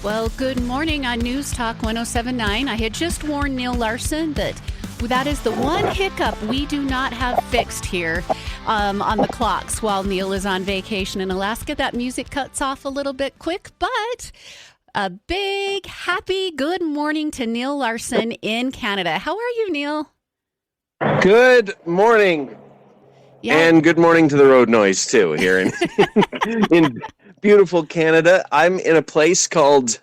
Well, good morning on News Talk 1079. I had just warned Neal Larson that is the one hiccup we do not have fixed here on the clocks while Neal is on vacation in Alaska. That music cuts off a little bit quick, but a big, happy good morning to Neal Larson in Canada. How are you, Neal? Good morning. Yeah. And good morning to the road noise, too, here in beautiful Canada. I'm in a place called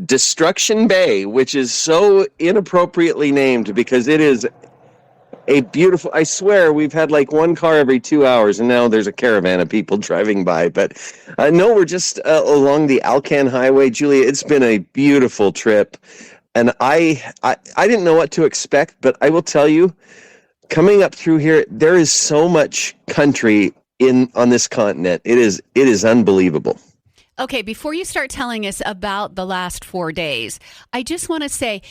Destruction Bay, which is so inappropriately named because it is a beautiful, I swear, we've had like one car every 2 hours, and now there's a caravan of people driving by. But no, we're just along the Alcan Highway, Julia. It's been a beautiful trip, and I didn't know what to expect, but I will tell you, coming up through here, there is so much country on this continent. It is unbelievable. Okay, before you start telling us about the last 4 days, I just want to say,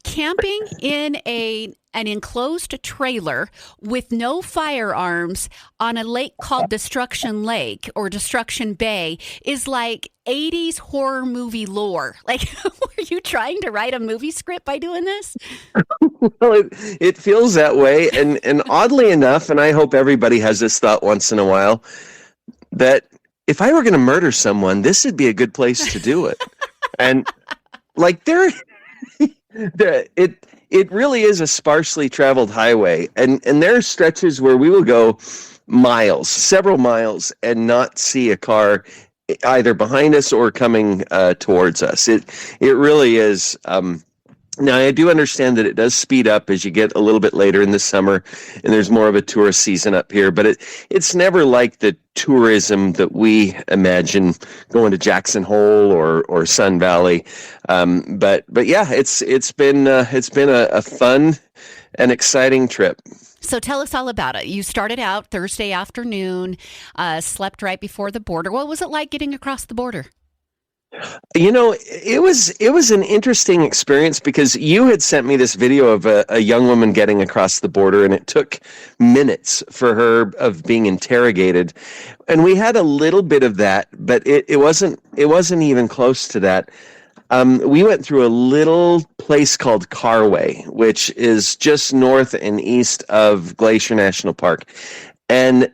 camping in an enclosed trailer with no firearms on a lake called Destruction Lake or Destruction Bay is like 80s horror movie lore. Like, were you trying to write a movie script by doing this? Well, it feels that way. And oddly enough, and I hope everybody has this thought once in a while, that if I were going to murder someone, this would be a good place to do it. And like it really is a sparsely traveled highway. And there are stretches where we will go miles, several miles, and not see a car either behind us or coming towards us. It really is. Now, I do understand that it does speed up as you get a little bit later in the summer, and there's more of a tourist season up here, but it's never like the tourism that we imagine going to Jackson Hole or Sun Valley. But yeah, it's been a fun and exciting trip. So tell us all about it. You started out Thursday afternoon, slept right before the border. What was it like getting across the border? You know, it was an interesting experience because you had sent me this video of a young woman getting across the border, and it took minutes for her of being interrogated. And we had a little bit of that, but it wasn't even close to that. We went through a little place called Carway, which is just north and east of Glacier National Park. And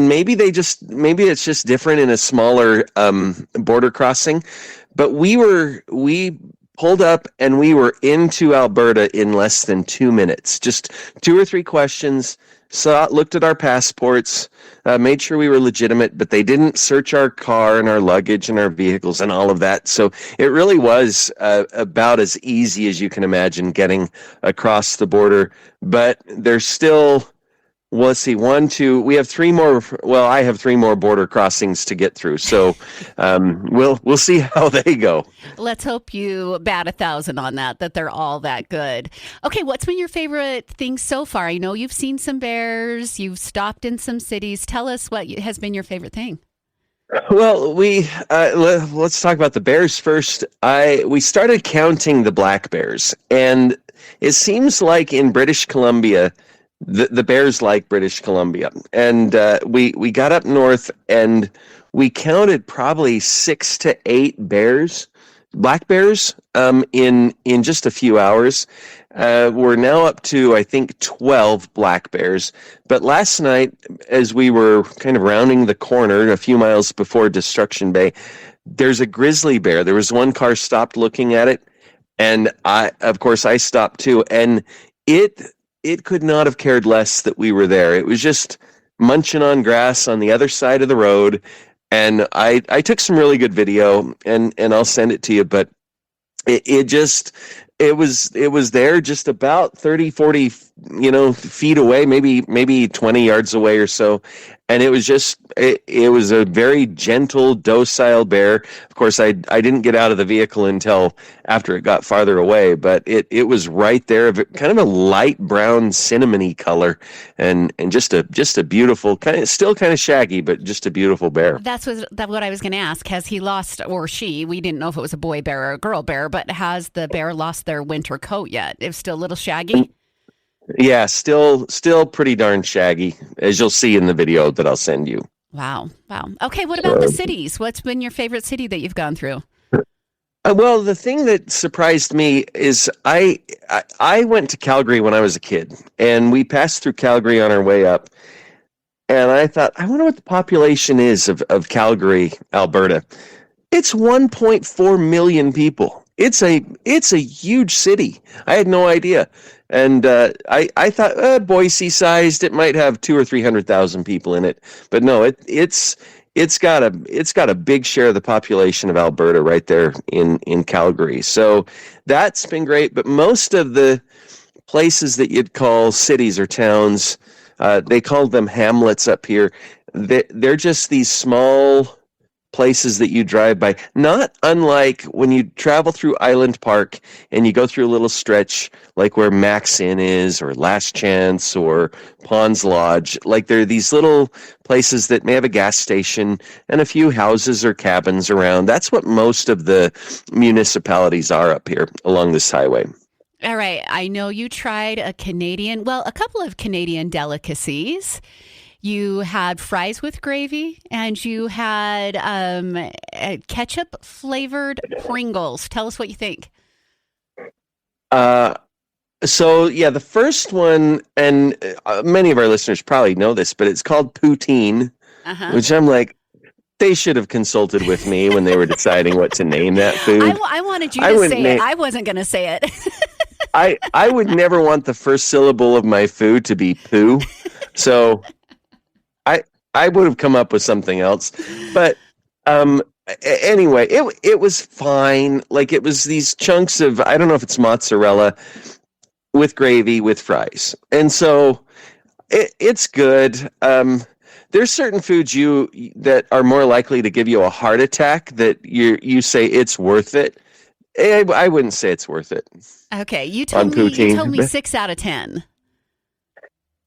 maybe it's just different in a smaller border crossing, but we pulled up and we were into Alberta in less than 2 minutes. Just 2 or 3 questions. Looked at our passports, made sure we were legitimate, but they didn't search our car and our luggage and our vehicles and all of that. So it really was about as easy as you can imagine getting across the border. But there's still, well, let's see, 1, 2, we have 3 more. Well, I have 3 more border crossings to get through. So we'll see how they go. Let's hope you bat 1,000 on that they're all that good. Okay, what's been your favorite thing so far? I know you've seen some bears, you've stopped in some cities. Tell us what has been your favorite thing. Well, let's talk about the bears first. We started counting the black bears, and it seems like in British Columbia, the bears like British Columbia. And we got up north and we counted probably 6 to 8 bears, black bears, in just a few hours. We're now up to, I think, 12 black bears. But last night, as we were kind of rounding the corner a few miles before Destruction Bay, there's a grizzly bear. There was one car stopped looking at it, and I stopped too. And it could not have cared less that we were there. It was just munching on grass on the other side of the road. And I took some really good video, and I'll send it to you. But it was there just about 30, 40, feet away, maybe 20 yards away or so. And it was a very gentle, docile bear. Of course, I didn't get out of the vehicle until after it got farther away, but it was right there, kind of a light brown cinnamony color, and just a beautiful, still kind of shaggy, but just a beautiful bear. That's what I was going to ask. Has he lost, or she? We didn't know if it was a boy bear or a girl bear, but has the bear lost their winter coat yet? It's still a little shaggy. Yeah, still pretty darn shaggy, as you'll see in the video that I'll send you. Wow. Okay, what about the cities? What's been your favorite city that you've gone through? Well, the thing that surprised me is I went to Calgary when I was a kid, and we passed through Calgary on our way up, and I thought, I wonder what the population is of Calgary, Alberta. It's 1.4 million people. It's a huge city. I had no idea, and I thought Boise sized. It might have 200,000 or 300,000 people in it, but no, it's got a big share of the population of Alberta right there in Calgary. So that's been great. But most of the places that you'd call cities or towns, they called them hamlets up here. They're just these small places that you drive by, not unlike when you travel through Island Park and you go through a little stretch like where Max Inn is or Last Chance or Pond's Lodge. Like there are these little places that may have a gas station and a few houses or cabins around. That's what most of the municipalities are up here along this highway. All right. I know you tried a couple of Canadian delicacies. You had fries with gravy, and you had ketchup flavored Pringles. Tell us what you think. Uh, so yeah, the first one, and many of our listeners probably know this, but it's called poutine, Uh-huh. which I'm like, they should have consulted with me when they were deciding what to name that food. I wanted you I to wouldn't say it. na- I wasn't going to say it. I would never want the first syllable of my food to be poo. So I I would have come up with something else. But anyway, it was fine. Like it was these chunks of, I don't know if it's mozzarella with gravy with fries. And so it's good. There's certain foods that are more likely to give you a heart attack that you say it's worth it. I wouldn't say it's worth it. Okay, you On told me poutine. 6 out of 10.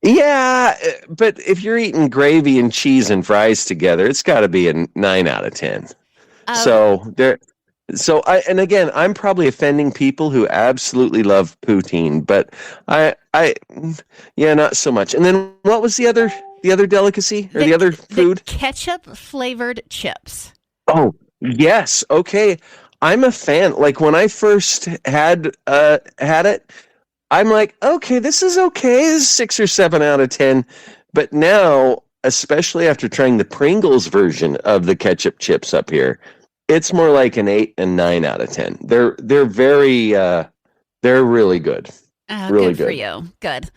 Yeah, but if you're eating gravy and cheese and fries together, it's got to be a 9 out of 10. Uh, So there. And again, I'm probably offending people who absolutely love poutine, but yeah, not so much. And then what was the other delicacy or the other food? The ketchup flavored chips. Oh, yes. Okay. I'm a fan. Like when I first had it, I'm like, okay, this is okay. This is 6 or 7 out of 10. But now, especially after trying the Pringles version of the ketchup chips up here, it's more like an 8 and 9 out of 10. They're very they're really good. Oh, Really good for good. you. Good.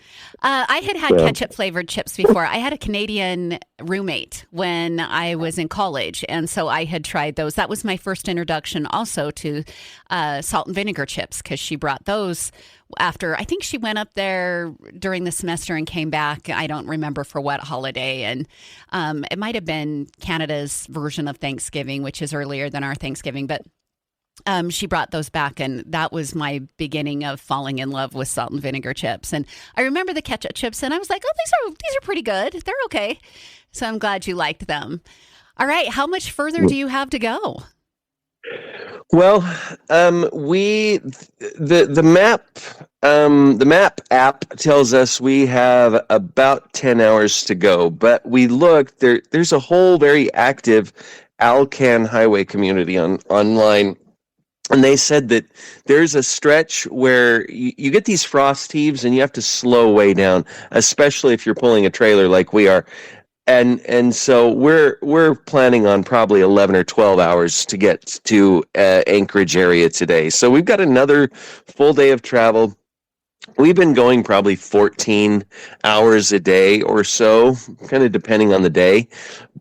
I had Yeah. ketchup flavored chips before. I had a Canadian roommate when I was in college, and so I had tried those. That was my first introduction also to salt and vinegar chips because she brought those after, I think she went up there during the semester and came back. I don't remember for what holiday. And it might have been Canada's version of Thanksgiving, which is earlier than our Thanksgiving, but she brought those back, and that was my beginning of falling in love with salt and vinegar chips. And I remember the ketchup chips, and I was like, "Oh, these are pretty good. They're okay." So I'm glad you liked them. All right, how much further do you have to go? Well, we the map app tells us we have about 10 hours to go, but we looked there's a whole very active Alcan highway community online. And they said that there's a stretch where you get these frost heaves and you have to slow way down, especially if you're pulling a trailer like we are. And so we're planning on probably 11 or 12 hours to get to Anchorage area today. So we've got another full day of travel. We've been going probably 14 hours a day or so, kind of depending on the day.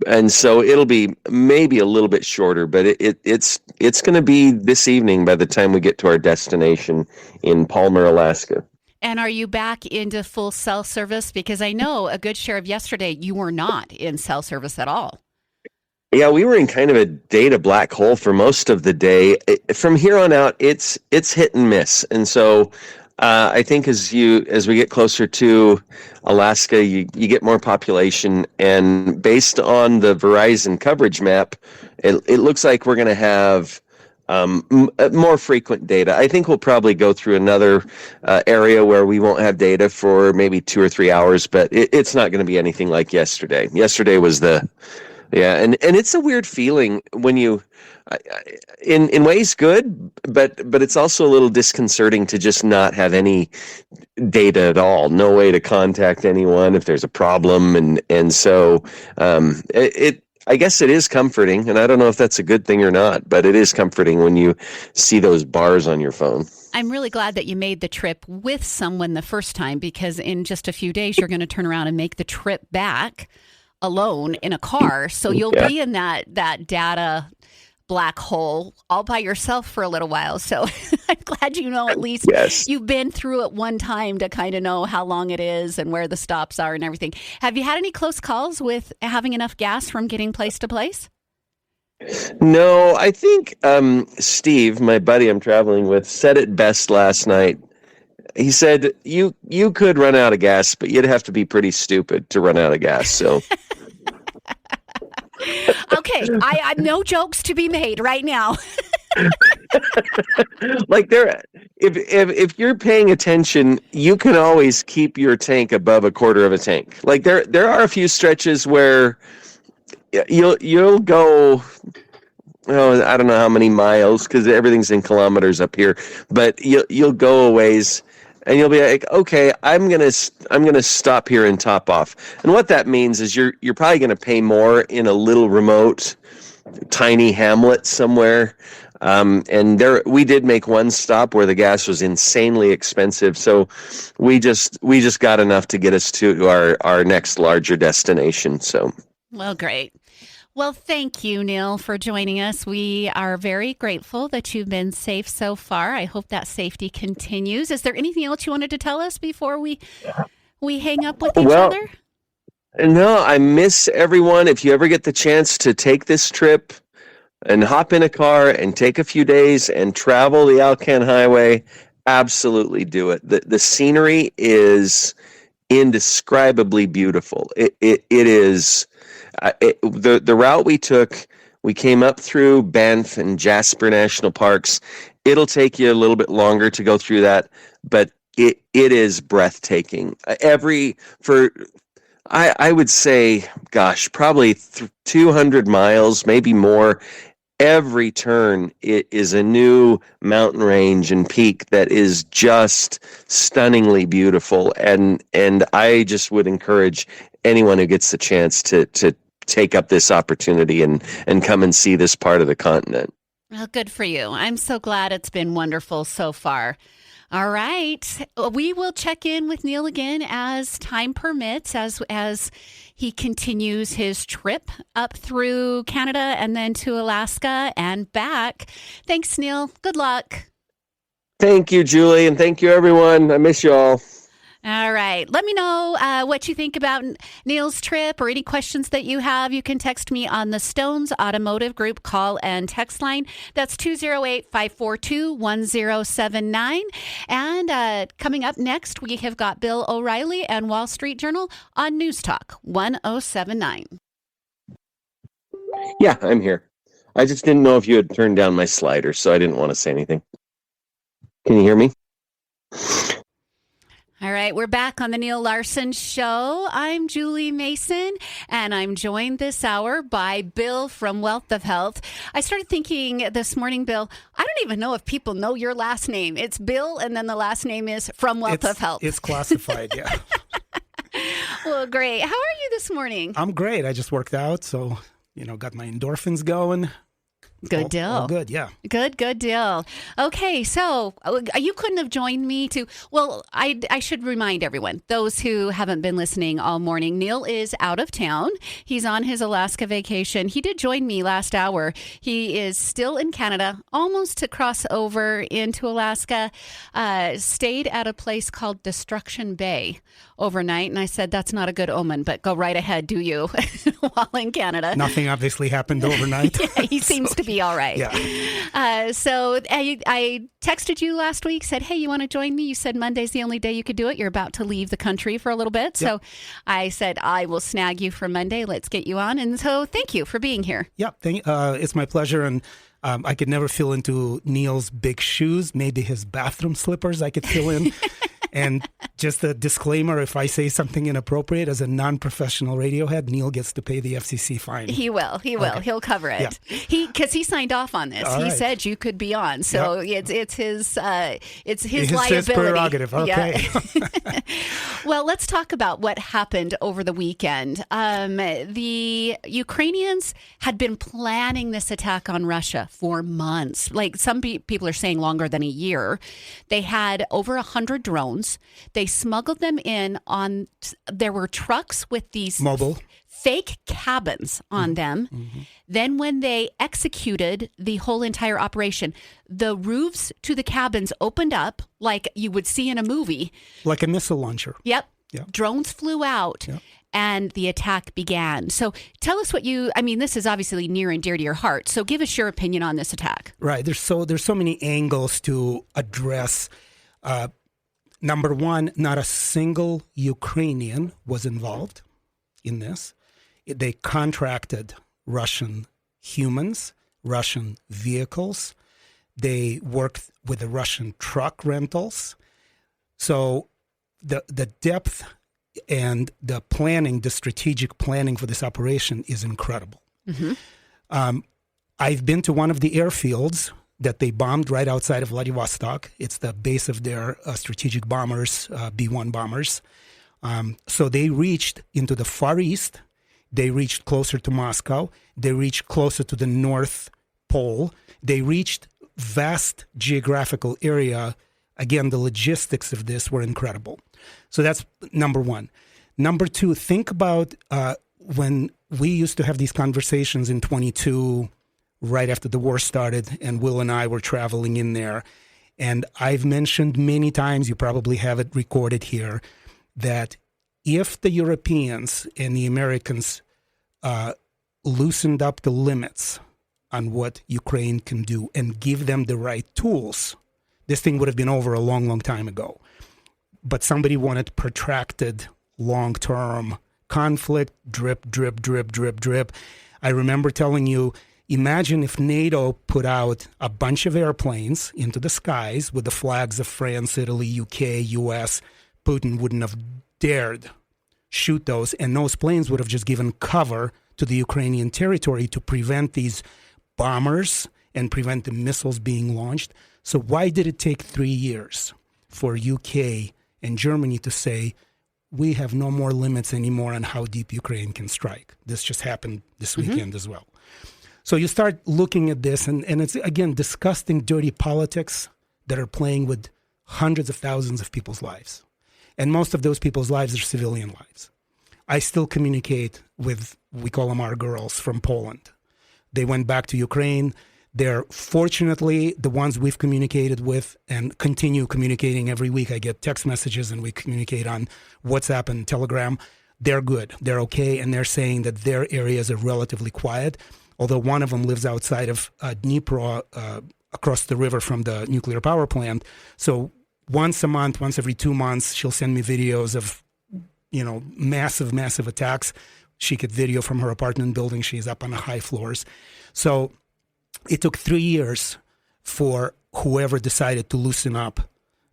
And so it'll be maybe a little bit shorter, but it's going to be this evening by the time we get to our destination in Palmer, Alaska. And are you back into full cell service? Because I know a good share of yesterday you were not in cell service at all. Yeah, we were in kind of a data black hole for most of the day. From here on out, it's hit and miss. And so I think as we get closer to Alaska, you get more population, and based on the Verizon coverage map, it looks like we're going to have more frequent data. I think we'll probably go through another area where we won't have data for maybe 2 or 3 hours, but it's not going to be anything like yesterday. Yesterday was and it's a weird feeling when in ways good, but it's also a little disconcerting to just not have any data at all, no way to contact anyone if there's a problem, and so it I guess it is comforting, and I don't know if that's a good thing or not, but it is comforting when you see those bars on your phone. I'm really glad that you made the trip with someone the first time, because in just a few days you're going to turn around and make the trip back alone in a car. So you'll be in that data black hole all by yourself for a little while. So I'm glad at least you've been through it one time to kind of know how long it is and where the stops are and everything. Have you had any close calls with having enough gas from getting place to place? No, I think Steve, my buddy I'm traveling with, said it best last night. He said, you could run out of gas, but you'd have to be pretty stupid to run out of gas. So okay, I no jokes to be made right now. Like if you're paying attention, you can always keep your tank above a quarter of a tank. Like there are a few stretches where you'll go, oh, I don't know how many miles because everything's in kilometers up here, but you'll go a ways. And you'll be like, okay, I'm gonna stop here and top off. And what that means is you're probably gonna pay more in a little remote, tiny hamlet somewhere. And we did make one stop where the gas was insanely expensive, so we just got enough to get us to our next larger destination. So, well, great. Well, thank you, Neal, for joining us. We are very grateful that you've been safe so far. I hope that safety continues. Is there anything else you wanted to tell us before we hang up with each other? No, I miss everyone. If you ever get the chance to take this trip and hop in a car and take a few days and travel the Alcan Highway, absolutely do it. The scenery is indescribably beautiful. It is. The route we took, we came up through Banff and Jasper National Parks. It'll take you a little bit longer to go through that, but it is breathtaking. I would say, gosh, probably 200 miles, maybe more. Every turn it is a new mountain range and peak that is just stunningly beautiful, and I just would encourage anyone who gets the chance to take up this opportunity and come and see this part of the continent. Well, good for you. I'm so glad it's been wonderful so far. All right. We will check in with Neal again as time permits, as he continues his trip up through Canada and then to Alaska and back. Thanks, Neal. Good luck. Thank you, Julie, and thank you, everyone. I miss you all. All right. Let me know what you think about Neal's trip or any questions that you have. You can text me on the Stones Automotive Group call and text line. That's 208-542-1079. And coming up next, we have got Bill O'Reilly and Wall Street Journal on News Talk 1079. Yeah, I'm here. I just didn't know if you had turned down my slider, so I didn't want to say anything. Can you hear me? All right, we're back on the Neal Larson Show. I'm Julie Mason, and I'm joined this hour by Bill from Wealth of Health. I started thinking this morning, Bill, I don't even know if people know your last name. It's Bill, and then the last name is from Wealth of Health. It's classified, yeah. Well, great. How are you this morning? I'm great. I just worked out, so, got my endorphins going. Good deal. All good, yeah. Good deal. Okay, so you couldn't have joined me I should remind everyone, those who haven't been listening all morning, Neal is out of town. He's on his Alaska vacation. He did join me last hour. He is still in Canada, almost to cross over into Alaska, stayed at a place called Destruction Bay overnight, and I said, that's not a good omen, but go right ahead, do you, while in Canada. Nothing obviously happened overnight. Yeah, he seems to be all right. Yeah. So I texted you last week, said, hey, you want to join me? You said Monday's the only day you could do it. You're about to leave the country for a little bit. Yep. So I said, I will snag you for Monday. Let's get you on. And so thank you for being here. Yeah, it's my pleasure. And I could never fill into Neal's big shoes. Maybe his bathroom slippers I could fill in. And just a disclaimer, if I say something inappropriate as a non-professional radio head, Neal gets to pay the FCC fine. He will. Okay. He'll cover it. Yeah. Because he signed off on this. He said you could be on. So it's his liability. His prerogative. Okay. Yeah. Well, let's talk about what happened over the weekend. The Ukrainians had been planning this attack on Russia for months. Like some people are saying longer than a year. They had over 100 drones. They smuggled them in on, there were trucks with these mobile fake cabins on them. Mm-hmm. Then when they executed the whole entire operation, the roofs to the cabins opened up like you would see in a movie. Like a missile launcher. Yep. Drones flew out. Yep. And the attack began. So tell us this is obviously near and dear to your heart. So give us your opinion on this attack. Right. There's so many angles to address. Number one, not a single Ukrainian was involved in this. They contracted Russian humans, Russian vehicles. They worked with the Russian truck rentals. So the depth and the planning, the strategic planning for this operation is incredible. Mm-hmm. I've been to one of the airfields that they bombed right outside of Vladivostok. It's the base of their strategic bombers, B-1 bombers. So they reached into the Far East. They reached closer to Moscow. They reached closer to the North Pole. They reached vast geographical area. Again, the logistics of this were incredible. So that's number one. Number two, think about when we used to have these conversations in 22, right after the war started, and Will and I were traveling in there. And I've mentioned many times, you probably have it recorded here, that if the Europeans and the Americans loosened up the limits on what Ukraine can do and give them the right tools, this thing would have been over a long, long time ago. But somebody wanted protracted, long-term conflict, drip, drip, drip, drip, drip. I remember telling you, imagine if NATO put out a bunch of airplanes into the skies with the flags of France, Italy, UK, US. Putin wouldn't have dared shoot those, and those planes would have just given cover to the Ukrainian territory to prevent these bombers and prevent the missiles being launched. So why did it take 3 years for UK and Germany to say, we have no more limits anymore on how deep Ukraine can strike? This just happened this weekend as well. So you start looking at this, and it's, again, disgusting, dirty politics that are playing with hundreds of thousands of people's lives. And most of those people's lives are civilian lives. I still communicate with, we call them our girls, from Poland. They went back to Ukraine. They're fortunately the ones we've communicated with and continue communicating every week. I get text messages and we communicate on WhatsApp and Telegram. They're good. They're okay. And they're saying that their areas are relatively quiet. Although one of them lives outside of Dnipro, across the river from the nuclear power plant. So once a month, once every 2 months, she'll send me videos of, massive attacks. She could video from her apartment building. She's up on the high floors. So it took 3 years for whoever decided to loosen up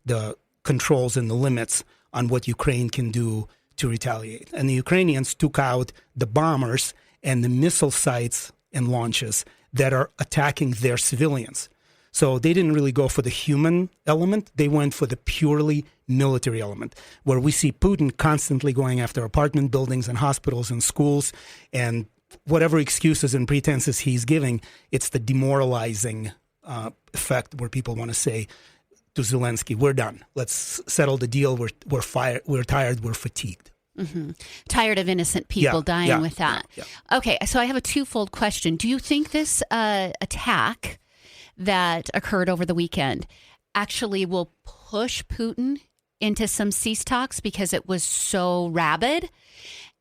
the controls and the limits on what Ukraine can do to retaliate. And the Ukrainians took out the bombers and the missile sites and launches that are attacking their civilians. So they didn't really go for the human element. They went for the purely military element, where we see Putin constantly going after apartment buildings and hospitals and schools, and whatever excuses and pretenses he's giving, it's the demoralizing effect where people want to say to Zelensky, we're done. Let's settle the deal. We're tired. We're fatigued. Mm-hmm. Tired of innocent people dying with that. Yeah. Okay, so I have a twofold question. Do you think this attack that occurred over the weekend actually will push Putin into some cease talks because it was so rabid?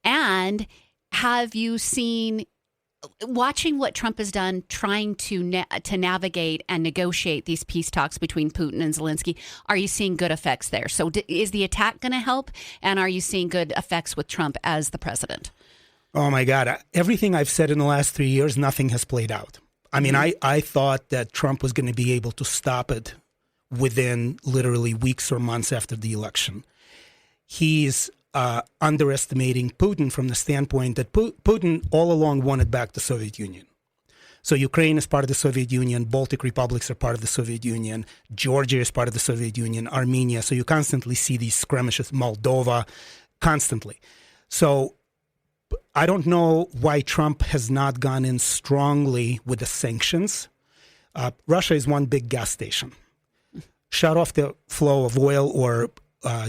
And have you seen, watching what Trump has done, trying to navigate and negotiate these peace talks between Putin and Zelensky, are you seeing good effects there? So is the attack going to help? And are you seeing good effects with Trump as the president? Oh, my God. Everything I've said in the last 3 years, nothing has played out. I mean, I thought that Trump was going to be able to stop it within literally weeks or months after the election. He's underestimating Putin from the standpoint that Putin all along wanted back the Soviet Union. So Ukraine is part of the Soviet Union, Baltic republics are part of the Soviet Union, Georgia is part of the Soviet Union, Armenia. So you constantly see these skirmishes, Moldova, constantly. So I don't know why Trump has not gone in strongly with the sanctions. Russia is one big gas station. Shut off the flow of oil or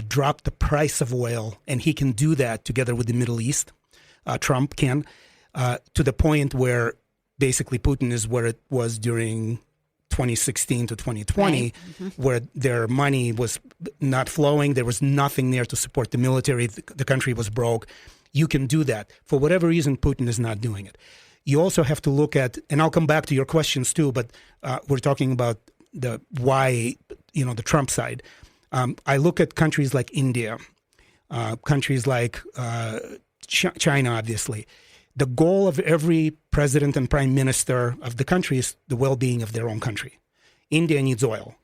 drop the price of oil, and he can do that together with the Middle East. Trump can, to the point where basically Putin is where it was during 2016 to 2020, right. Where their money was not flowing. There was nothing there to support the military. The country was broke. You can do that. For whatever reason, Putin is not doing it. You also have to look at, and I'll come back to your questions too, but we're talking about the why, the Trump side. I look at countries like India, countries like China, obviously. The goal of every president and prime minister of the country is the well-being of their own country. India needs oil.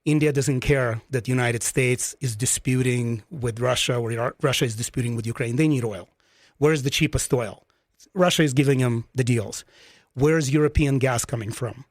India doesn't care that the United States is disputing with Russia or Russia is disputing with Ukraine. They need oil. Where's the cheapest oil? Russia is giving them the deals. Where's European gas coming from?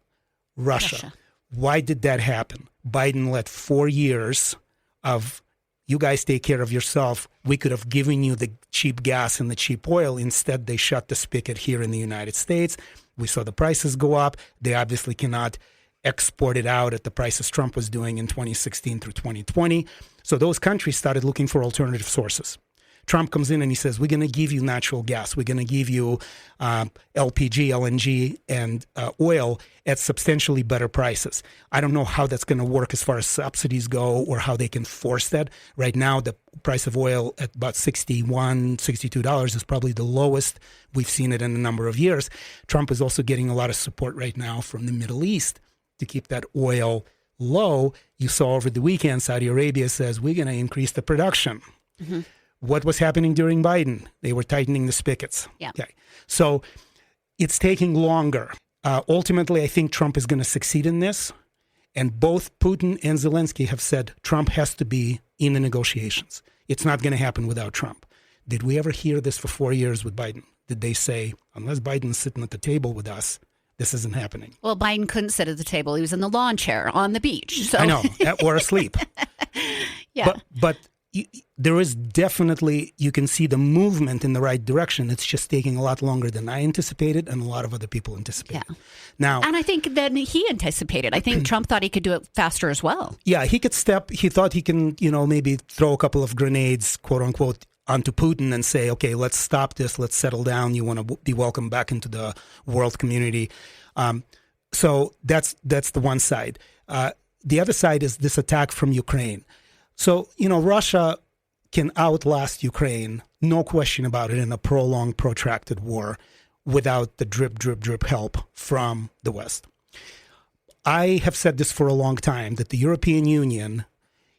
Russia. Why did that happen? Biden let 4 years of, you guys take care of yourself. We could have given you the cheap gas and the cheap oil. Instead, they shut the spigot here in the United States. We saw the prices go up. They obviously cannot export it out at the prices Trump was doing in 2016 through 2020. So those countries started looking for alternative sources. Trump comes in and he says, we're going to give you natural gas. We're going to give you LPG, LNG, and oil at substantially better prices. I don't know how that's going to work as far as subsidies go or how they can force that. Right now, the price of oil at about $61, $62 is probably the lowest we've seen it in a number of years. Trump is also getting a lot of support right now from the Middle East to keep that oil low. You saw over the weekend, Saudi Arabia says, we're going to increase the production. Mm-hmm. What was happening during Biden? They were tightening the spigots. Yeah. Okay. So it's taking longer. Ultimately, I think Trump is going to succeed in this. And both Putin and Zelensky have said Trump has to be in the negotiations. It's not going to happen without Trump. Did we ever hear this for 4 years with Biden? Did they say, unless Biden's sitting at the table with us, this isn't happening? Well, Biden couldn't sit at the table. He was in the lawn chair on the beach. So. I know, or asleep. Yeah. But there is definitely, you can see the movement in the right direction. It's just taking a lot longer than I anticipated and a lot of other people anticipated. Yeah. Now, and I think that he anticipated. I think Trump thought he could do it faster as well. Yeah, he thought he can, maybe throw a couple of grenades, quote unquote, onto Putin and say, okay, let's stop this. Let's settle down. You want to be welcomed back into the world community. So that's the one side. The other side is this attack from Ukraine. So, Russia can outlast Ukraine, no question about it, in a prolonged, protracted war without the drip, drip, drip help from the West. I have said this for a long time, that the European Union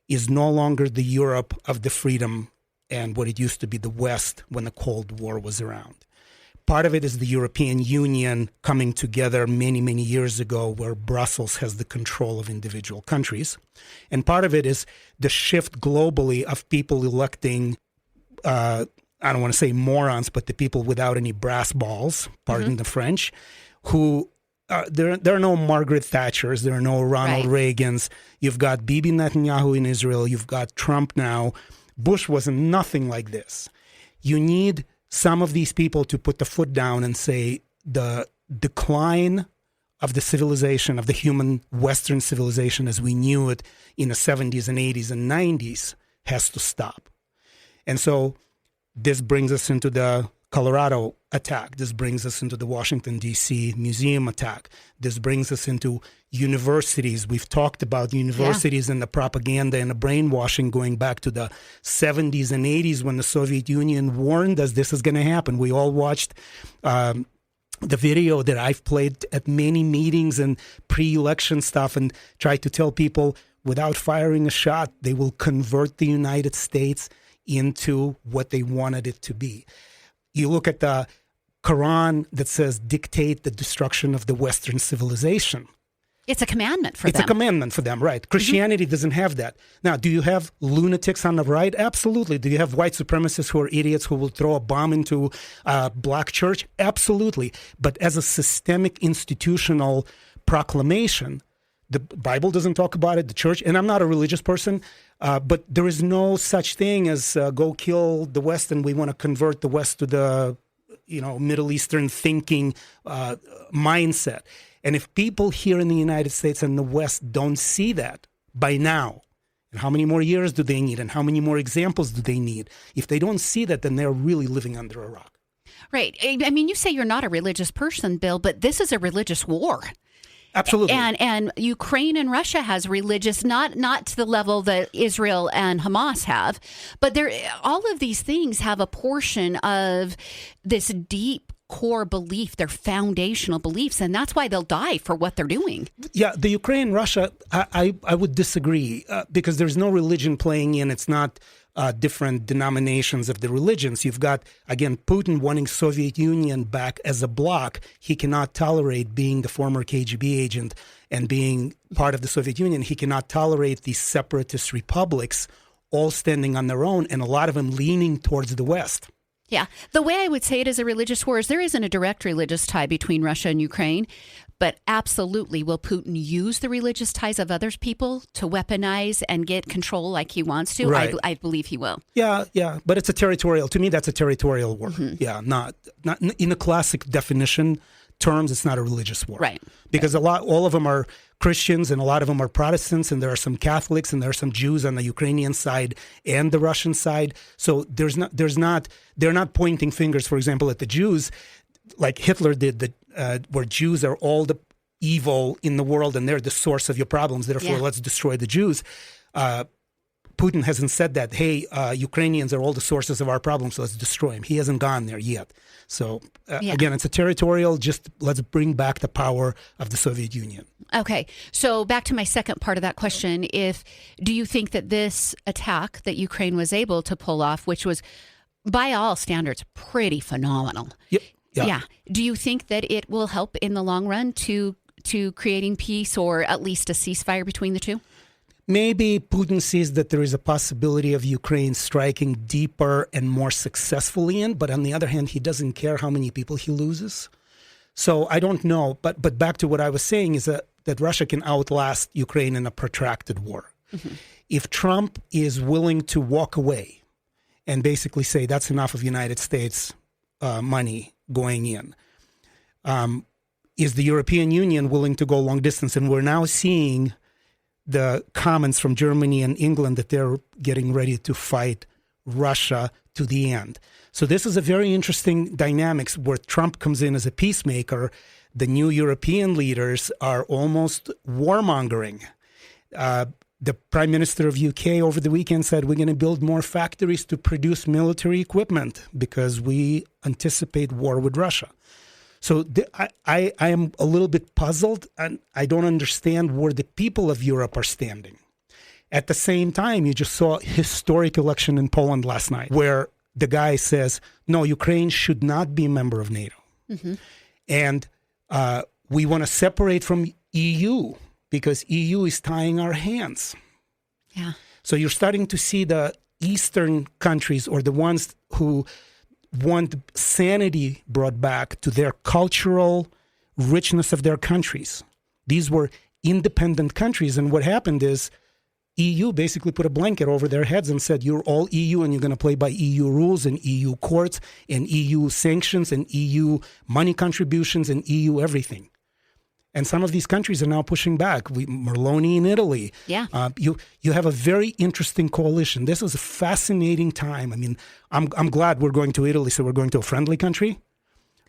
is no longer the Europe of the freedom and what it used to be the West when the Cold War was around. Part of it is the European Union coming together many, many years ago where Brussels has the control of individual countries. And part of it is the shift globally of people electing, I don't want to say morons, but the people without any brass balls, pardon the French, who there are no Margaret Thatchers, there are no Ronald Reagans. You've got Bibi Netanyahu in Israel, you've got Trump now. Bush was nothing like this. You need some of these people to put the foot down and say the decline of the civilization, of the human Western civilization as we knew it in the 70s and 80s and 90s has to stop. And so this brings us into the Colorado attack. This brings us into the Washington, D.C. museum attack. This brings us into universities. We've talked about universities and the propaganda and the brainwashing going back to the 70s and 80s when the Soviet Union warned us this is going to happen. We all watched the video that I've played at many meetings and pre-election stuff and tried to tell people without firing a shot, they will convert the United States into what they wanted it to be. You look at the Quran that says dictate the destruction of the Western civilization. It's a commandment for It's them. a commandment for them, right? Christianity doesn't have that. Now, do you have lunatics on the right? Absolutely. Do you have white supremacists who are idiots who will throw a bomb into a black church? Absolutely. But as a systemic institutional proclamation, the Bible doesn't talk about it, the church, and I'm not a religious person, but there is no such thing as go kill the West and we want to convert the West to the Middle Eastern thinking mindset. And if people here in the United States and the West don't see that by now, and how many more years do they need and how many more examples do they need? If they don't see that, then they're really living under a rock. Right. I mean, you say you're not a religious person, Bill, but this is a religious war. Absolutely. And Ukraine and Russia has religious, not to the level that Israel and Hamas have, but all of these things have a portion of this deep core belief, their foundational beliefs, and that's why they'll die for what they're doing. Yeah, the Ukraine, Russia, I would disagree because there's no religion playing in. It's not different denominations of the religions. You've got, again, Putin wanting Soviet Union back as a bloc. He cannot tolerate being the former KGB agent and being part of the Soviet Union. He cannot tolerate these separatist republics all standing on their own and a lot of them leaning towards the West. Yeah. The way I would say it is a religious war is there isn't a direct religious tie between Russia and Ukraine, but absolutely will Putin use the religious ties of other people to weaponize and get control like he wants to? Right. I believe he will. Yeah, but it's a territorial, to me that's a territorial war. Yeah, not in the classic definition terms, it's not a religious war. Right. Because all of them are Christians and a lot of them are Protestants and there are some Catholics and there are some Jews on the Ukrainian side and the Russian side. So they're not pointing fingers, for example, at the Jews like Hitler did, where Jews are all the evil in the world and they're the source of your problems. Therefore, let's destroy the Jews. Putin hasn't said that, hey, Ukrainians are all the sources of our problems, so let's destroy them. He hasn't gone there yet. So, again, it's a territorial, just let's bring back the power of the Soviet Union. Okay. So back to my second part of that question. Do you think that this attack that Ukraine was able to pull off, which was by all standards pretty phenomenal. Yeah. Do you think that it will help in the long run to creating peace or at least a ceasefire between the two? Maybe Putin sees that there is a possibility of Ukraine striking deeper and more successfully in, but on the other hand, he doesn't care how many people he loses. So I don't know. But back to what I was saying is that Russia can outlast Ukraine in a protracted war. Mm-hmm. If Trump is willing to walk away and basically say that's enough of United States money going in, is the European Union willing to go long distance? And we're now seeing the comments from Germany and England that they're getting ready to fight Russia to the end. So this is a very interesting dynamics where Trump comes in as a peacemaker. The new European leaders are almost warmongering. The Prime Minister of UK over the weekend said we're going to build more factories to produce military equipment because we anticipate war with Russia. So I am a little bit puzzled, and I don't understand where the people of Europe are standing. At the same time, you just saw a historic election in Poland last night where the guy says, no, Ukraine should not be a member of NATO. Mm-hmm. And we want to separate from EU because EU is tying our hands. Yeah. So you're starting to see the Eastern countries or the ones who want sanity brought back to their cultural richness of their countries. These were independent countries, and what happened is EU basically put a blanket over their heads and said, you're all EU and you're going to play by EU rules and EU courts and EU sanctions and EU money contributions and EU everything. And some of these countries are now pushing back. Merloni in Italy. Yeah. You have a very interesting coalition. This is a fascinating time. I mean, I'm glad we're going to Italy, so we're going to a friendly country.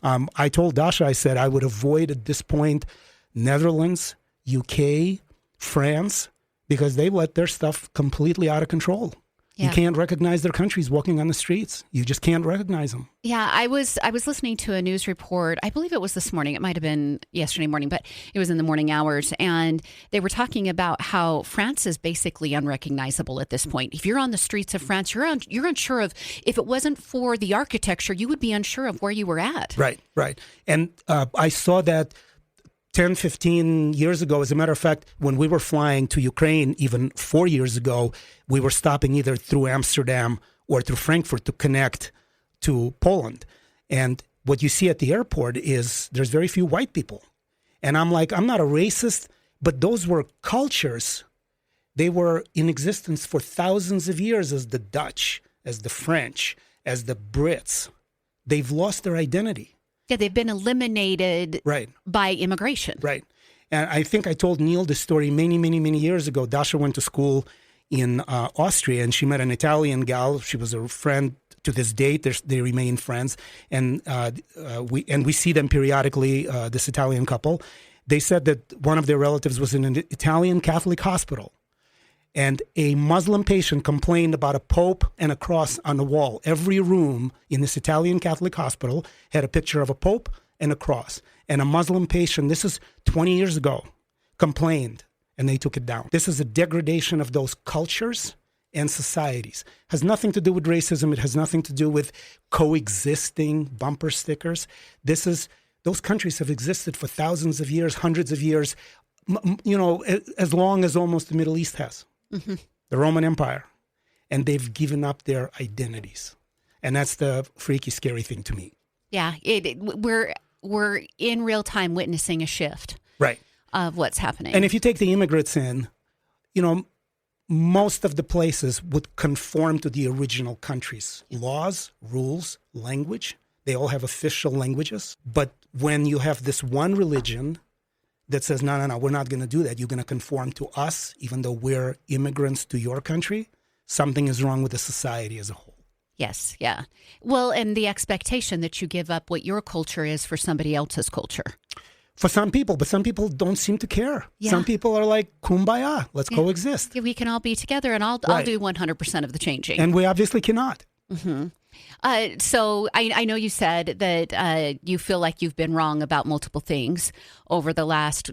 I told Dasha, I said I would avoid at this point Netherlands, UK, France, because they let their stuff completely out of control. Yeah. You can't recognize their countries walking on the streets. You just can't recognize them. Yeah, I was listening to a news report. I believe it was this morning. It might have been yesterday morning, but it was in the morning hours. And they were talking about how France is basically unrecognizable at this point. If you're on the streets of France, you're unsure of, if it wasn't for the architecture, you would be unsure of where you were at. Right. And I saw that 10, 15 years ago, as a matter of fact, when we were flying to Ukraine, even 4 years ago, we were stopping either through Amsterdam or through Frankfurt to connect to Poland. And what you see at the airport is there's very few white people. And I'm like, I'm not a racist, but those were cultures. They were in existence for thousands of years as the Dutch, as the French, as the Brits. They've lost their identity. Yeah, they've been eliminated by immigration. Right. And I think I told Neal this story many, many, many years ago. Dasha went to school in Austria, and she met an Italian gal. She was a friend to this date. They remain friends. And we see them periodically, this Italian couple. They said that one of their relatives was in an Italian Catholic hospital. And a Muslim patient complained about a pope and a cross on the wall. Every room in this Italian Catholic hospital had a picture of a pope and a cross. And a Muslim patient, this is 20 years ago, complained, and they took it down. This is a degradation of those cultures and societies. It has nothing to do with racism. It has nothing to do with coexisting bumper stickers. Those countries have existed for thousands of years, hundreds of years, as long as almost the Middle East has. Mm-hmm. The Roman Empire. And they've given up their identities. And that's the freaky, scary thing to me. Yeah, we're in real time witnessing a shift of what's happening. And if you take the immigrants in, most of the places would conform to the original countries. Laws, rules, language, they all have official languages. But when you have this one religion that says, no, we're not going to do that. You're going to conform to us, even though we're immigrants to your country. Something is wrong with the society as a whole. Yes, yeah. Well, and the expectation that you give up what your culture is for somebody else's culture. For some people, but some people don't seem to care. Yeah. Some people are like, kumbaya, let's coexist. Yeah, we can all be together, and I'll do 100% of the changing. And we obviously cannot. Mm-hmm. So I know you said that you feel like you've been wrong about multiple things over the last,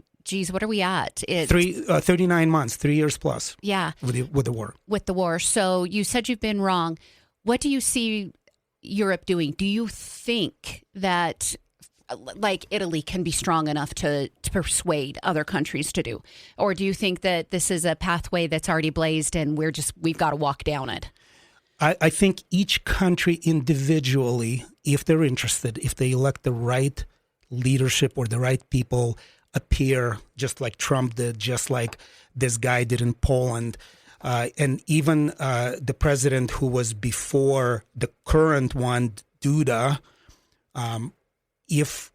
what are we at? 39 months, 3 years plus. Yeah. With the war. With the war. So you said you've been wrong. What do you see Europe doing? Do you think that, like Italy, can be strong enough to persuade other countries to do? Or do you think that this is a pathway that's already blazed and we've got to walk down it? I think each country individually, if they're interested, if they elect the right leadership or the right people, appear just like Trump did, just like this guy did in Poland, and even the president who was before the current one, Duda, if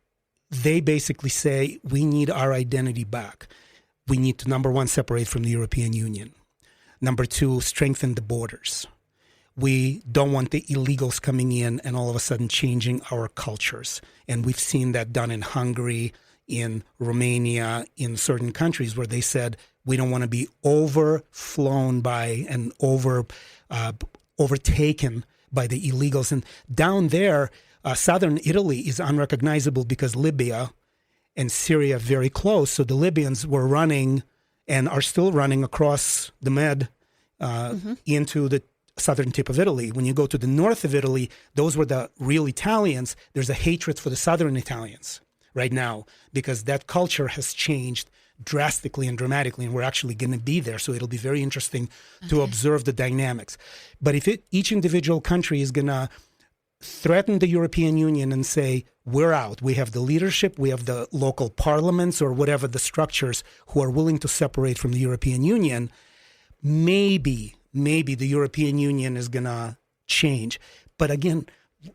they basically say, we need our identity back, we need to, number one, separate from the European Union. Number two, strengthen the borders. We don't want the illegals coming in and all of a sudden changing our cultures. And we've seen that done in Hungary, in Romania, in certain countries where they said, we don't want to be overflown by and overtaken by the illegals. And down there, southern Italy is unrecognizable because Libya and Syria are very close. So the Libyans were running and are still running across the Med into the southern tip of Italy. When you go to the north of Italy, those were the real Italians. There's a hatred for the southern Italians right now because that culture has changed drastically and dramatically, and we're actually going to be there. So it'll be very interesting to observe the dynamics. But if each individual country is going to threaten the European Union and say, we're out, we have the leadership, we have the local parliaments or whatever the structures who are willing to separate from the European Union, maybe the European Union is going to change. But again,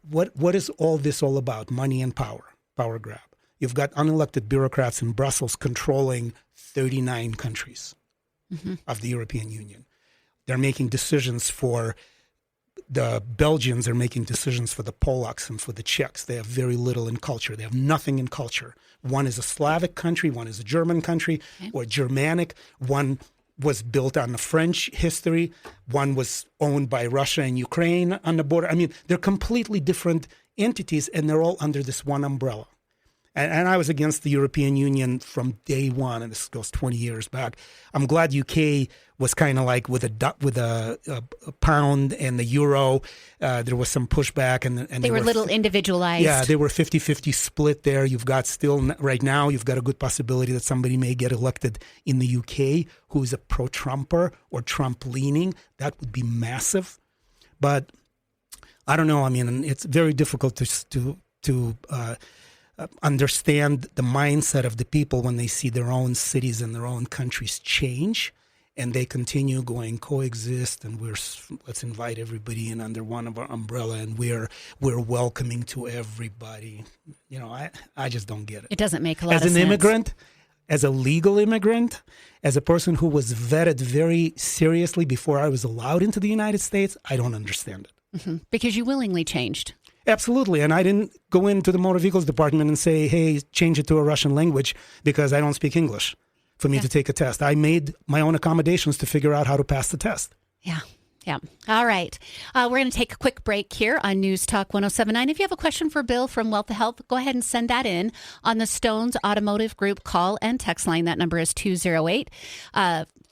what is all this all about? Money and power grab. You've got unelected bureaucrats in Brussels controlling 39 countries of the European Union. They're making decisions for the Belgians, are making decisions for the Polacks and for the Czechs. They have very little in culture. They have nothing in culture. One is a Slavic country, one is a German country, or Germanic. One was built on the French history. One was owned by Russia and Ukraine on the border. I mean, they're completely different entities, and they're all under this one umbrella. And I was against the European Union from day one, and this goes 20 years back. I'm glad UK was kind of like with a pound and the euro. There was some pushback, and they were little individualized. Yeah, they were 50-50 split there. You've got right now, you've got a good possibility that somebody may get elected in the UK who is a pro-Trumper or Trump-leaning. That would be massive. But I don't know. I mean, it's very difficult to understand the mindset of the people when they see their own cities and their own countries change, and they continue going coexist, and let's invite everybody in under one of our umbrella, and we're welcoming to everybody. You know, I just don't get it. It doesn't make a lot of sense. As an immigrant, as a legal immigrant, as a person who was vetted very seriously before I was allowed into the United States, I don't understand it. Mm-hmm. Because you willingly changed. Absolutely. And I didn't go into the motor vehicles department and say, hey, change it to a Russian language because I don't speak English for me to take a test. I made my own accommodations to figure out how to pass the test. Yeah. Yeah. All right. We're going to take a quick break here on News Talk 1079. If you have a question for Bill from Wealth of Health, go ahead and send that in on the Stones Automotive Group call and text line. That number is 208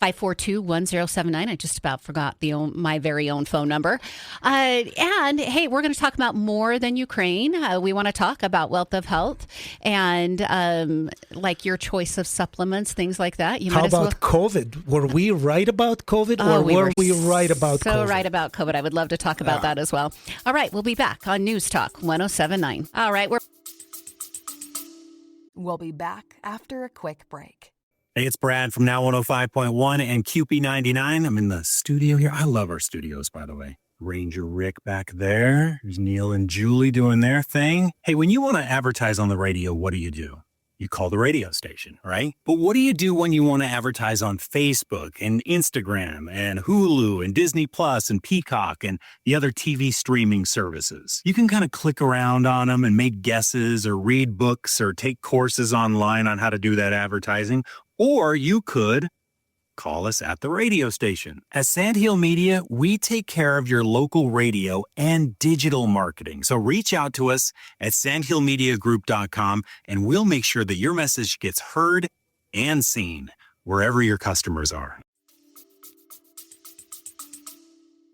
542-1079. I just about forgot my very own phone number. And hey, we're going to talk about more than Ukraine. We want to talk about Wealth of Health and like your choice of supplements, things like that. How about COVID? Were we right about COVID, or were we right about COVID? So right about COVID. I would love to talk about that as well. All right, we'll be back on News Talk 1079. All right, we'll be back after a quick break. Hey, it's Brad from Now 105.1 and QP99. I'm in the studio here. I love our studios, by the way. Ranger Rick back there. There's Neal and Julie doing their thing. Hey, when you want to advertise on the radio, what do? You call the radio station, right? But what do you do when you want to advertise on Facebook and Instagram and Hulu and Disney Plus and Peacock and the other TV streaming services? You can kind of click around on them and make guesses or read books or take courses online on how to do that advertising. Or you could call us at the radio station. At Sandhill Media, we take care of your local radio and digital marketing. So reach out to us at sandhillmediagroup.com and we'll make sure that your message gets heard and seen wherever your customers are.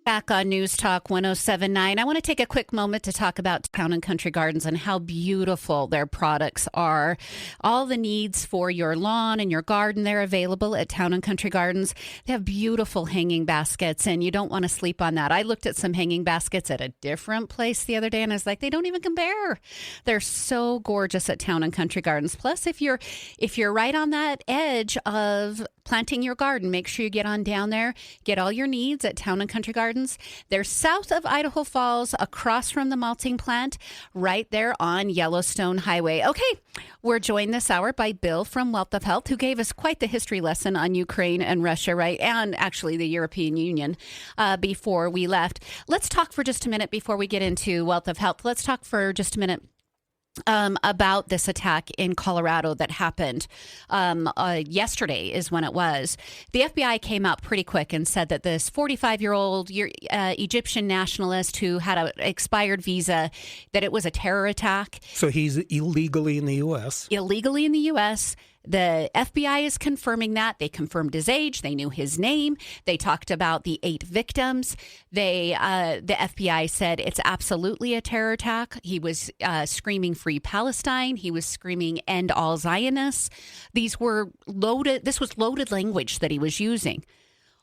Back on News Talk 1079. I want to take a quick moment to talk about Town and Country Gardens and how beautiful their products are. All the needs for your lawn and your garden, they're available at Town and Country Gardens. They have beautiful hanging baskets, and you don't want to sleep on that. I looked at some hanging baskets at a different place the other day, and I was like, they don't even compare. They're so gorgeous at Town and Country Gardens. Plus, if you're right on that edge of planting your garden, make sure you get on down there, get all your needs at Town and Country Gardens. They're south of Idaho Falls, across from the malting plant, right there on Yellowstone Highway. Okay, we're joined this hour by Bill from Wealth of Health, who gave us quite the history lesson on Ukraine and Russia, right? And actually the European Union before we left. Let's talk for just a minute before we get into Wealth of Health. Let's talk for just a minute about this attack in Colorado that happened yesterday is when it was. The FBI came out pretty quick and said that this 45-year-old Egyptian nationalist who had an expired visa, that it was a terror attack. So he's illegally in the U.S. Illegally in the U.S. The FBI is confirming that. They confirmed his age. They knew his name. They talked about the 8 victims. The FBI said it's absolutely a terror attack. He was screaming "Free Palestine." He was screaming "End all Zionists." This was loaded language that he was using.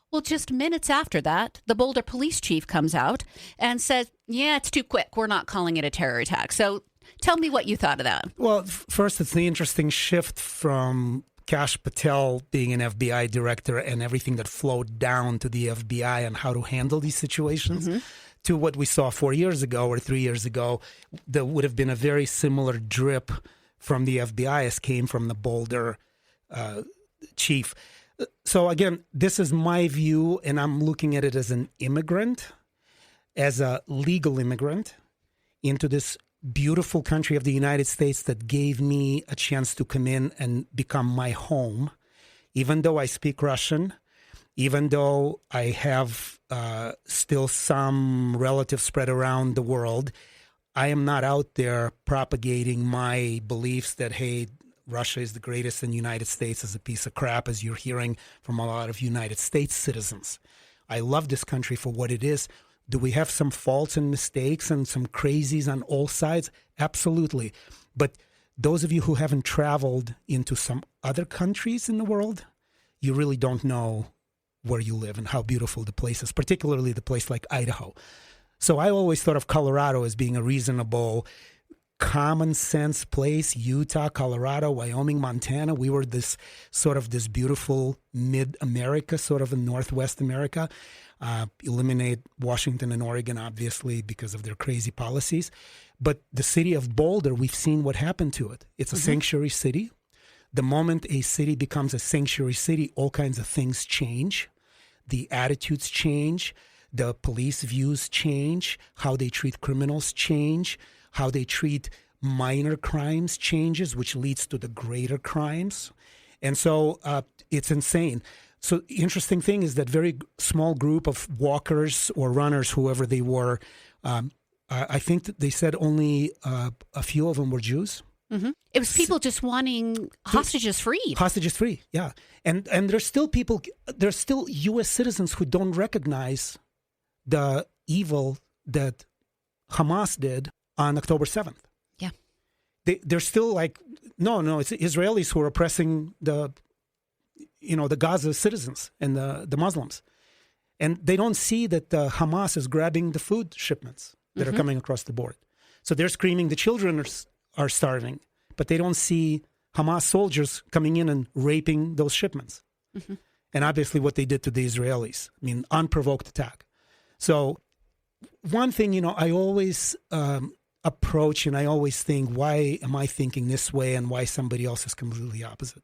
Well, just minutes after that, the Boulder police chief comes out and says, yeah, it's too quick. We're not calling it a terror attack. So tell me what you thought of that. Well, first, it's the interesting shift from Kash Patel being an FBI director and everything that flowed down to the FBI and how to handle these situations to what we saw 4 years ago or 3 years ago. There would have been a very similar drip from the FBI as came from the Boulder chief. So again, this is my view, and I'm looking at it as an immigrant, as a legal immigrant into this beautiful country of the United States that gave me a chance to come in and become my home. Even though I speak Russian, even though I have still some relatives spread around the world, I am not out there propagating my beliefs that, hey, Russia is the greatest and the United States is a piece of crap, as you're hearing from a lot of United States citizens. I love this country for what it is. Do we have some faults and mistakes and some crazies on all sides? Absolutely. But those of you who haven't traveled into some other countries in the world, you really don't know where you live and how beautiful the place is, particularly the place like Idaho. So I always thought of Colorado as being a reasonable, common sense place. Utah, Colorado, Wyoming, Montana. We were this beautiful mid-America, sort of in Northwest America. Eliminate Washington and Oregon, obviously, because of their crazy policies. But the city of Boulder, we've seen what happened to it. It's a sanctuary city. The moment a city becomes a sanctuary city, all kinds of things change. The attitudes change. The police views change. How they treat criminals change. How they treat minor crimes changes, which leads to the greater crimes. And so it's insane. So the interesting thing is that very small group of walkers or runners, whoever they were, I think that they said only a few of them were Jews. Mm-hmm. It was people just wanting hostages freed. Hostages free, yeah. And there's still U.S. citizens who don't recognize the evil that Hamas did on October 7th. Yeah. They're still like, no, it's Israelis who are oppressing the Gaza citizens and the Muslims. And they don't see that Hamas is grabbing the food shipments that are coming across the board. So they're screaming the children are starving, but they don't see Hamas soldiers coming in and raping those shipments. Mm-hmm. And obviously what they did to the Israelis, I mean, unprovoked attack. So one thing, I always approach and I always think, why am I thinking this way and why somebody else is completely opposite?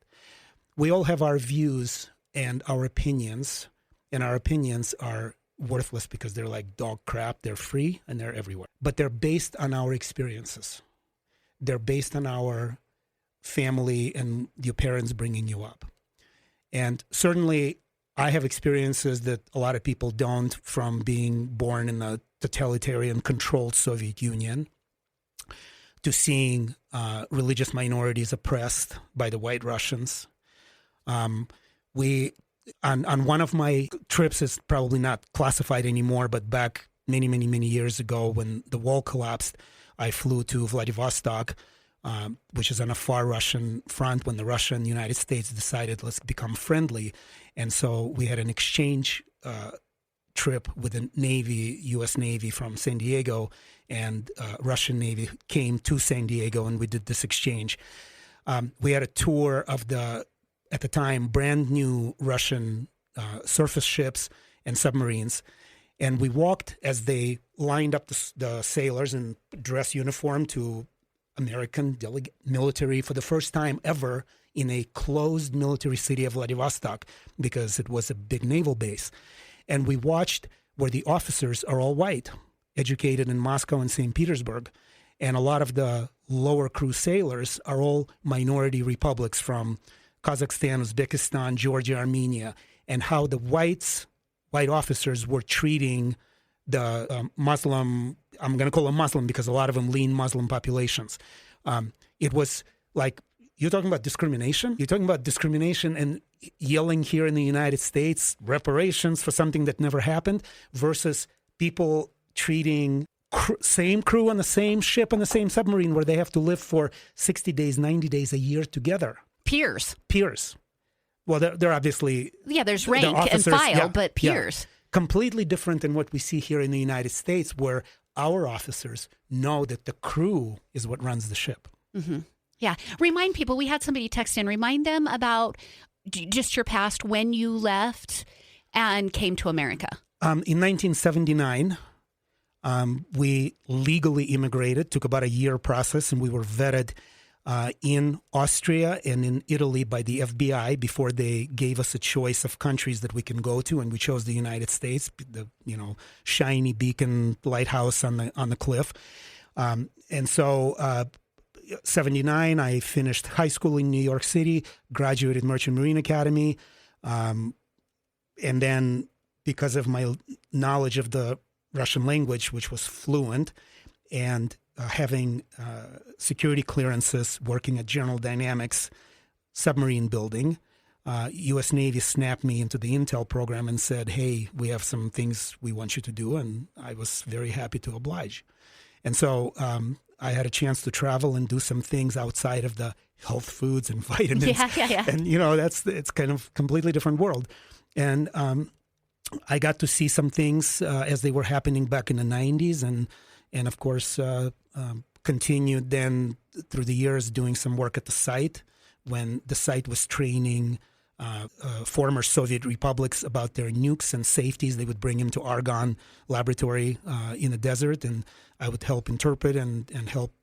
We all have our views and our opinions, and our opinions are worthless because they're like dog crap. They're free and they're everywhere. But they're based on our experiences. They're based on our family and your parents bringing you up. And certainly I have experiences that a lot of people don't, from being born in a totalitarian controlled Soviet Union to seeing religious minorities oppressed by the white Russians. On one of my trips, is probably not classified anymore, but back many, many, many years ago when the wall collapsed, I flew to Vladivostok, which is on a far Russian front, when the Russia and the United States decided, let's become friendly. And so we had an exchange trip with the Navy, U.S. Navy from San Diego, and Russian Navy came to San Diego, and we did this exchange. We had a tour of at the time, brand new Russian surface ships and submarines. And we walked as they lined up the sailors in dress uniform to American military for the first time ever in a closed military city of Vladivostok, because it was a big naval base. And we watched where the officers are all white, educated in Moscow and St. Petersburg. And a lot of the lower crew sailors are all minority republics from Kazakhstan, Uzbekistan, Georgia, Armenia, and how the white officers were treating the Muslim, I'm going to call them Muslim because a lot of them lean Muslim populations. It was like, you're talking about discrimination? You're talking about discrimination and yelling here in the United States, reparations for something that never happened, versus people treating same crew on the same ship on the same submarine where they have to live for 60 days, 90 days, a year together. Peers. Well, they're obviously... Yeah, there's rank and file, but peers. Yeah. Completely different than what we see here in the United States, where our officers know that the crew is what runs the ship. Mm-hmm. Yeah. Remind people, we had somebody text in, remind them about just your past, when you left and came to America. In 1979, we legally immigrated, took about a year process, and we were vetted in Austria and in Italy by the FBI before they gave us a choice of countries that we can go to, and we chose the United States, the shiny beacon lighthouse on the cliff. And so 79, I finished high school in New York City, graduated Merchant Marine Academy, and then because of my knowledge of the Russian language, which was fluent, and having security clearances, working at General Dynamics submarine building. U.S. Navy snapped me into the Intel program and said, hey, we have some things we want you to do. And I was very happy to oblige. And so I had a chance to travel and do some things outside of the health foods and vitamins. Yeah. And, it's kind of completely different world. And I got to see some things as they were happening back in the 90s. And of course, continued then through the years doing some work at the site when the site was training former Soviet republics about their nukes and safeties. They would bring them to Argonne Laboratory in the desert, and I would help interpret and help,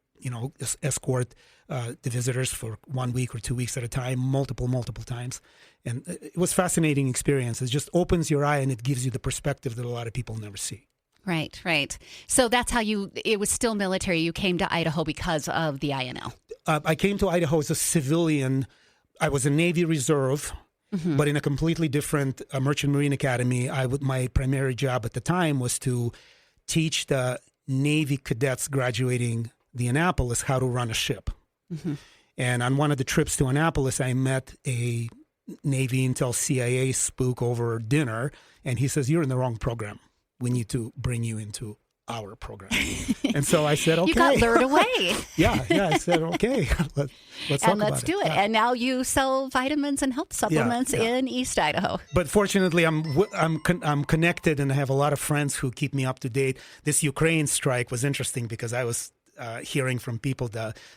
escort the visitors for 1 week or 2 weeks at a time, multiple times. And it was a fascinating experience. It just opens your eye and it gives you the perspective that a lot of people never see. Right. So that's how it was still military. You came to Idaho because of the INL. I came to Idaho as a civilian. I was a Navy Reserve, but in a completely different Merchant Marine Academy. My primary job at the time was to teach the Navy cadets graduating the Annapolis how to run a ship. And on one of the trips to Annapolis, I met a Navy Intel CIA spook over dinner, and he says, "You're in the wrong program. We need to bring you into our program." And so I said, okay. You got lured away. Yeah. I said, okay, let's talk about it. And let's do it. Yeah. And now you sell vitamins and health supplements in East Idaho. But fortunately, I'm connected and I have a lot of friends who keep me up to date. This Ukraine strike was interesting because I was hearing from people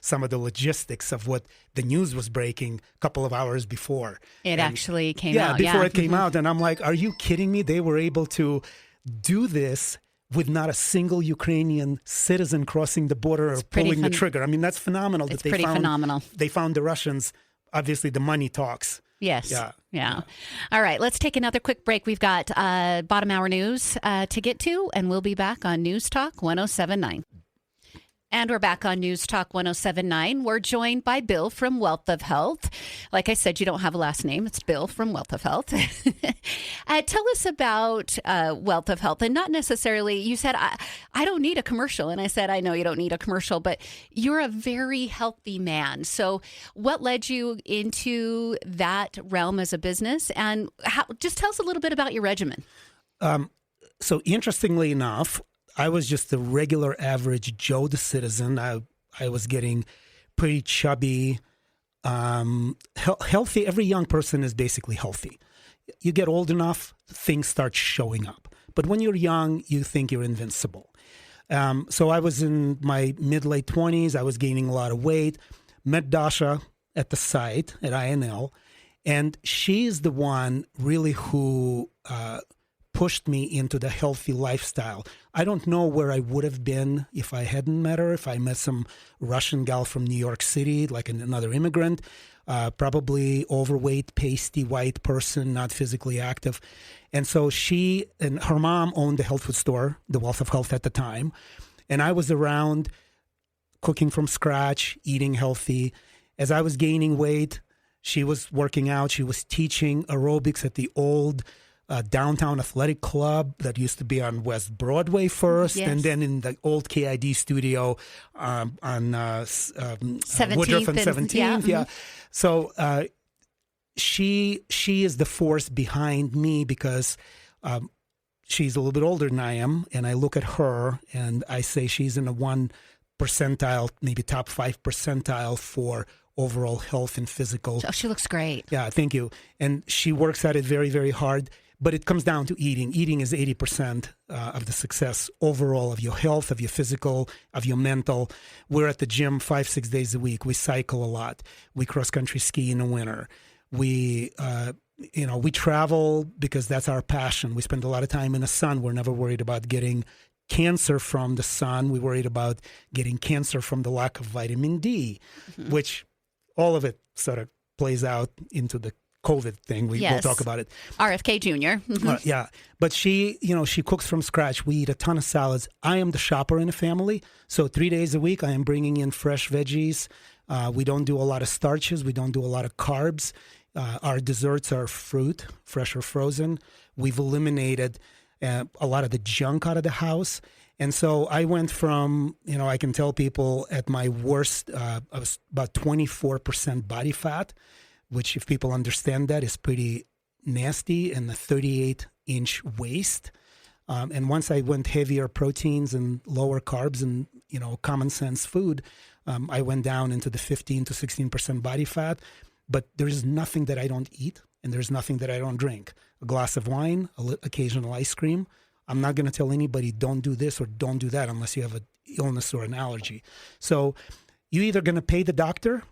some of the logistics of what the news was breaking a couple of hours before. It actually came out. Before it came out. And I'm like, are you kidding me? They were able to do this with not a single Ukrainian citizen crossing the border or pulling the trigger. I mean, that's phenomenal. It's pretty phenomenal. They found the Russians. Obviously, the money talks. Yes. Yeah. All right. Let's take another quick break. We've got bottom hour news to get to, and we'll be back on News Talk 107.9. And we're back on News Talk 107.9. We're joined by Bill from Wealth of Health. Like I said, you don't have a last name. It's Bill from Wealth of Health. Tell us about Wealth of Health. And not necessarily, you said, I don't need a commercial. And I said, I know you don't need a commercial, but you're a very healthy man. So what led you into that realm as a business? And just tell us a little bit about your regimen. So interestingly enough, I was just a regular average Joe the citizen. I was getting pretty chubby, healthy. Every young person is basically healthy. You get old enough, things start showing up. But when you're young, you think you're invincible. So I was in my mid-late 20s. I was gaining a lot of weight. Met Dasha at the site at INL. And she's the one really who pushed me into the healthy lifestyle. I don't know where I would have been if I hadn't met her, if I met some Russian gal from New York City, like another immigrant, probably overweight, pasty, white person, not physically active. And so she and her mom owned the health food store, the Wealth of Health at the time. And I was around cooking from scratch, eating healthy. As I was gaining weight, she was working out. She was teaching aerobics at the old downtown athletic club that used to be on West Broadway first, and then in the old KID studio on 17th Woodruff and 17th. So she is the force behind me because she's a little bit older than I am, and I look at her and I say she's in the 1 percentile, maybe top 5 percentile for overall health and physical. Oh, she looks great. Yeah, thank you. And she works at it very, very hard. But it comes down to eating. Eating is 80% of the success overall of your health, of your physical, of your mental. We're at the gym 5-6 days a week. We cycle a lot. We cross-country ski in the winter. We travel because that's our passion. We spend a lot of time in the sun. We're never worried about getting cancer from the sun. We're worried about getting cancer from the lack of vitamin D, which all of it sort of plays out into the COVID thing. We'll talk about it. RFK Jr. Yeah. But she cooks from scratch. We eat a ton of salads. I am the shopper in the family. So 3 days a week, I am bringing in fresh veggies. We don't do a lot of starches. We don't do a lot of carbs. Our desserts are fruit, fresh or frozen. We've eliminated a lot of the junk out of the house. And so I went from, I can tell people at my worst, I was about 24% body fat, which if people understand that is pretty nasty, and a 38-inch waist. And once I went heavier proteins and lower carbs and, common sense food, I went down into the 15 to 16% body fat. But there's nothing that I don't eat, and there's nothing that I don't drink. A glass of wine, occasional ice cream. I'm not going to tell anybody don't do this or don't do that unless you have an illness or an allergy. So you're either going to pay the doctor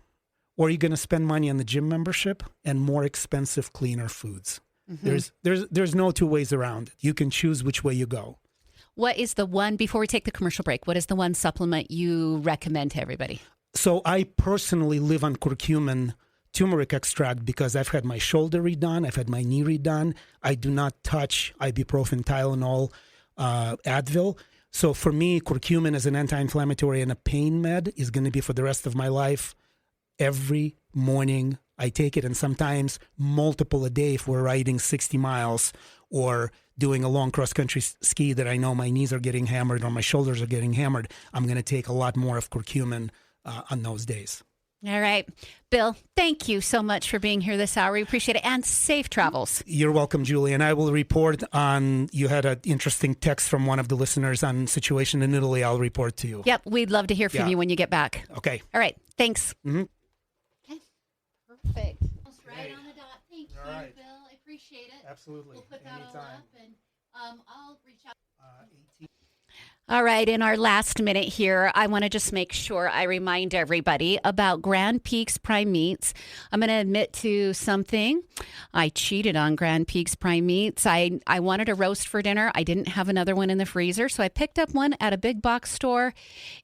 or you're going to spend money on the gym membership and more expensive, cleaner foods. Mm-hmm. There's no two ways around it. You can choose which way you go. What is the one, before we take the commercial break, what is the one supplement you recommend to everybody? So I personally live on curcumin turmeric extract because I've had my shoulder redone, I've had my knee redone. I do not touch ibuprofen, Tylenol, Advil. So for me, curcumin as an anti-inflammatory and a pain med is going to be for the rest of my life. Every morning I take it, and sometimes multiple a day if we're riding 60 miles or doing a long cross-country ski that I know my knees are getting hammered or my shoulders are getting hammered. I'm going to take a lot more of curcumin on those days. All right. Bill, thank you so much for being here this hour. We appreciate it. And safe travels. You're welcome, Julie. And I will report on, you had an interesting text from one of the listeners on situation in Italy. I'll report to you. Yep. We'd love to hear from you when you get back. Okay. All right. Thanks. Mm-hmm. Okay. Perfect. Almost right on the dot. Thank you, Bill. I appreciate it. Absolutely. We'll put that all up, and I'll reach out. 18. All right, in our last minute here, I want to just make sure I remind everybody about Grand Peaks Prime Meats. I'm going to admit to something. I cheated on Grand Peaks Prime Meats. I wanted a roast for dinner. I didn't have another one in the freezer, so I picked up one at a big box store.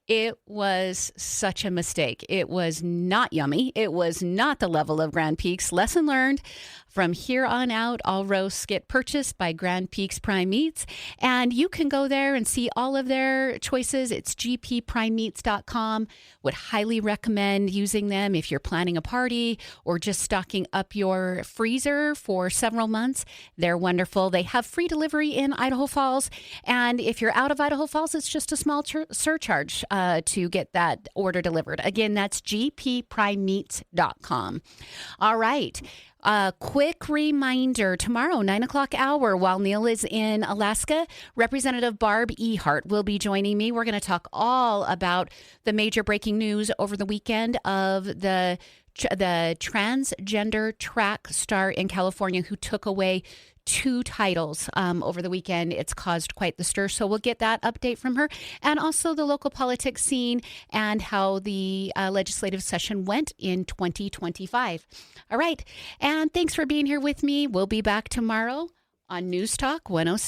It was such a mistake. It was not yummy. It was not the level of Grand Peaks. Lesson learned. From here on out, all roasts get purchased by Grand Peaks Prime Meats, and you can go there and see all of their choices. It's gpprimemeats.com. Would highly recommend using them if you're planning a party or just stocking up your freezer for several months. They're wonderful. They have free delivery in Idaho Falls, and if you're out of Idaho Falls, it's just a small surcharge to get that order delivered. Again, that's gpprimemeats.com. All right. Quick reminder, tomorrow, 9 o'clock hour, while Neal is in Alaska, Representative Barb Ehart will be joining me. We're going to talk all about the major breaking news over the weekend of the transgender track star in California who took away 2 titles over the weekend. It's caused quite the stir. So we'll get that update from her, and also the local politics scene and how the legislative session went in 2025. All right. And thanks for being here with me. We'll be back tomorrow on News Talk 106.